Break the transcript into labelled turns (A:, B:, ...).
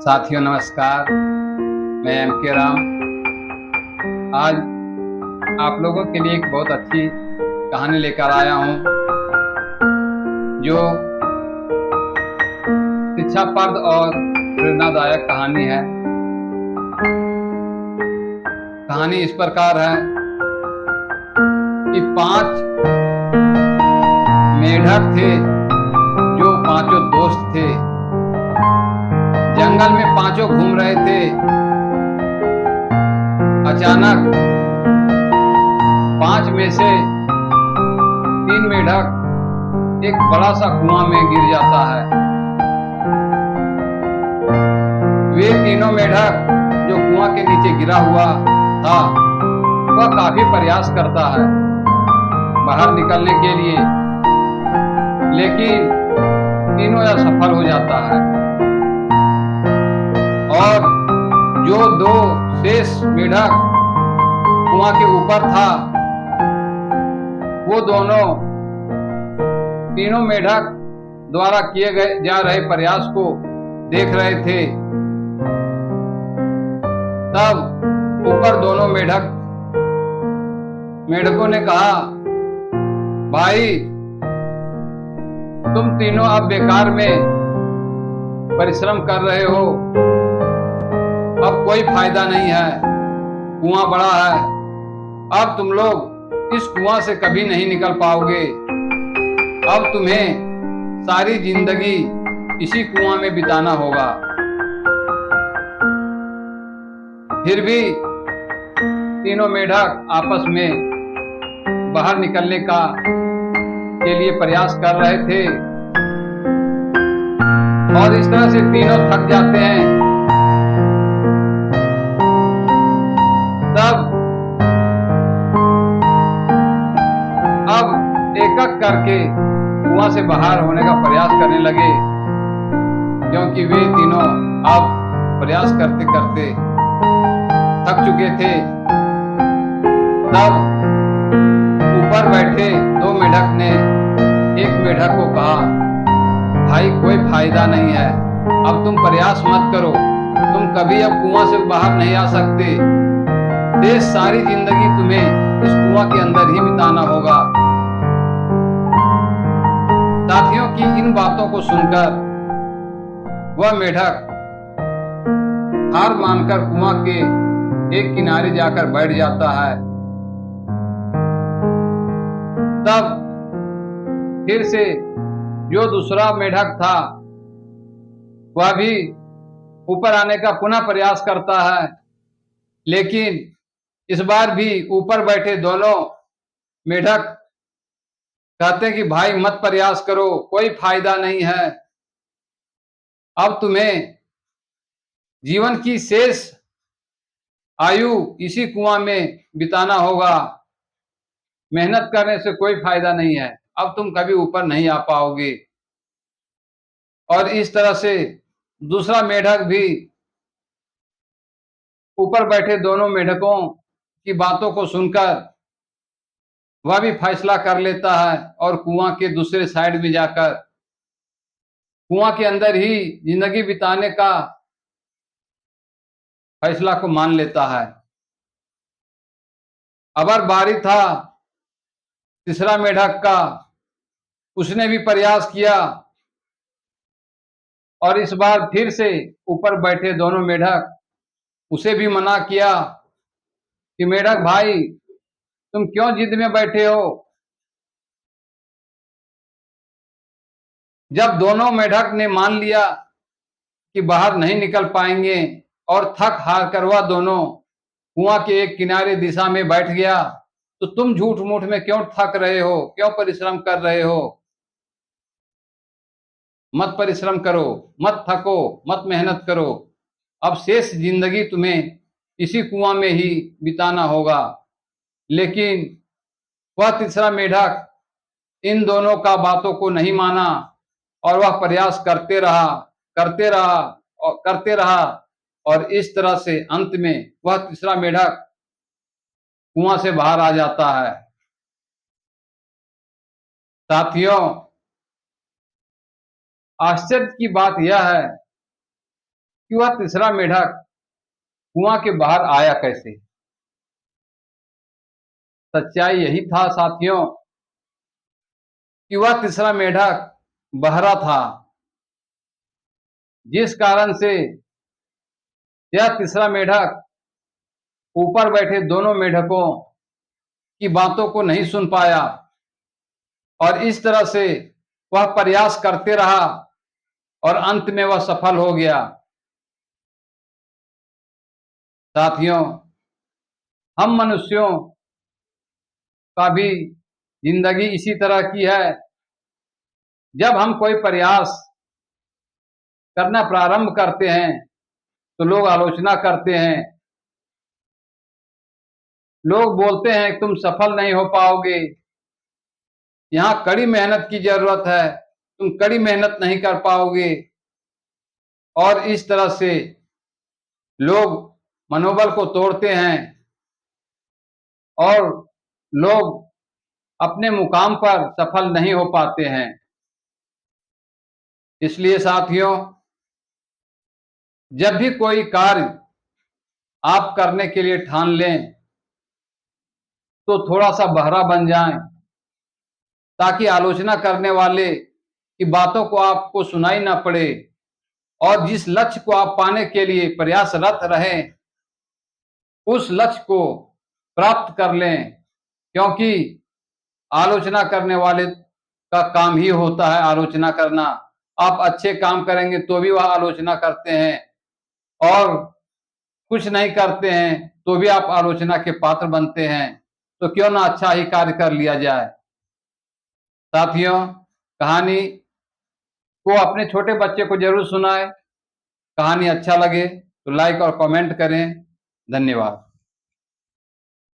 A: साथियों नमस्कार। मैं एम के राम आज आप लोगों के लिए एक बहुत अच्छी कहानी लेकर आया हूँ जो शिक्षाप्रद और प्रेरणादायक कहानी है। कहानी इस प्रकार है कि 5 मेढक थे जो पांचों दोस्त थे। जंगल में पांचों घूम रहे थे। अचानक 5 में से 3 मेढक एक बड़ा सा कुआं में गिर जाता है। वे तीनों मेढक जो कुआं के नीचे गिरा हुआ था वह काफी प्रयास करता है बाहर निकलने के लिए, लेकिन तीनों असफल हो जाता है। और जो 2 शेष मेढक कुआं के ऊपर था वो दोनों तीनों मेढक द्वारा किए गए जा रहे प्रयास को देख रहे थे। तब ऊपर दोनों मेढकों ने कहा, भाई तुम तीनों अब बेकार में परिश्रम कर रहे हो, अब कोई फायदा नहीं है, कुआं बड़ा है, अब तुम लोग इस कुआं से कभी नहीं निकल पाओगे। अब तुम्हें सारी जिंदगी इसी कुआं में बिताना होगा। फिर भी तीनों मेढक आपस में बाहर निकलने के लिए प्रयास कर रहे थे और इस तरह से तीनों थक जाते हैं। तब अब एक-एक करके कुआं से बाहर होने का प्रयास करने लगे, क्योंकि वे तीनों अब प्रयास करते करते थक चुके थे। तब ऊपर बैठे 2 मेढक ने एक मेढक को कहा, भाई कोई फायदा नहीं है, अब तुम प्रयास मत करो, तुम कभी अब कुआं से बाहर नहीं आ सकते, शेष सारी जिंदगी तुम्हें इस कुआं के अंदर ही बिताना होगा। साथियों की इन बातों को सुनकर वह मेढक हार मानकर कुआं के एक किनारे जाकर बैठ जाता है। तब फिर से जो दूसरा मेढक था वह भी ऊपर आने का पुनः प्रयास करता है, लेकिन इस बार भी ऊपर बैठे दोनों मेढक कहते हैं कि भाई मत प्रयास करो, कोई फायदा नहीं है, अब तुम्हें जीवन की शेष आयु इसी कुआं में बिताना होगा, मेहनत करने से कोई फायदा नहीं है, अब तुम कभी ऊपर नहीं आ पाओगे। और इस तरह से दूसरा मेढक भी ऊपर बैठे दोनों मेढकों की बातों को सुनकर वह भी फैसला कर लेता है और कुआं के दूसरे साइड में जाकर कुआं के अंदर ही जिंदगी बिताने का फैसला को मान लेता है। अबर बारी था तीसरा मेढक का, उसने भी प्रयास किया और इस बार फिर से ऊपर बैठे दोनों मेढक उसे भी मना किया कि मेढक भाई तुम क्यों जिद में बैठे हो। जब दोनों मेढक ने मान लिया कि बाहर नहीं निकल पाएंगे और थक हार कर वह दोनों कुआं के एक किनारे दिशा में बैठ गया, तो तुम झूठ मूठ में क्यों थक रहे हो, क्यों परिश्रम कर रहे हो, मत परिश्रम करो, मत थको, मत मेहनत करो, अब शेष जिंदगी तुम्हें इसी कुआं में ही बिताना होगा। लेकिन वह तीसरा मेढक इन दोनों का बातों को नहीं माना और वह प्रयास करते रहा और इस तरह से अंत में वह तीसरा मेढक कुआं से बाहर आ जाता है। साथियों, आश्चर्य की बात यह है कि वह तीसरा मेढक कुआं के बाहर आया कैसे। सच्चाई यही था साथियों कि वह तीसरा मेढक बहरा था, जिस कारण से यह तीसरा मेढक ऊपर बैठे दोनों मेढकों की बातों को नहीं सुन पाया और इस तरह से वह प्रयास करते रहा और अंत में वह सफल हो गया। साथियों, हम मनुष्यों का भी जिंदगी इसी तरह की है। जब हम कोई प्रयास करना प्रारंभ करते हैं तो लोग आलोचना करते हैं, लोग बोलते हैं तुम सफल नहीं हो पाओगे, यहाँ कड़ी मेहनत की जरूरत है, तुम कड़ी मेहनत नहीं कर पाओगे। और इस तरह से लोग मनोबल को तोड़ते हैं और लोग अपने मुकाम पर सफल नहीं हो पाते हैं। इसलिए साथियों, जब भी कोई कार्य आप करने के लिए ठान लें तो थोड़ा सा बहरा बन जाएं, ताकि आलोचना करने वाले की बातों को आपको सुनाई ना पड़े और जिस लक्ष्य को आप पाने के लिए प्रयासरत रहें उस लक्ष्य को प्राप्त कर लें। क्योंकि आलोचना करने वाले का काम ही होता है आलोचना करना। आप अच्छे काम करेंगे तो भी वह आलोचना करते हैं और कुछ नहीं करते हैं तो भी आप आलोचना के पात्र बनते हैं। तो क्यों ना अच्छा ही कार्य कर लिया जाए। साथियों, कहानी को अपने छोटे बच्चे को जरूर सुनाएं। कहानी अच्छा लगे तो लाइक और कमेंट करें। धन्यवाद।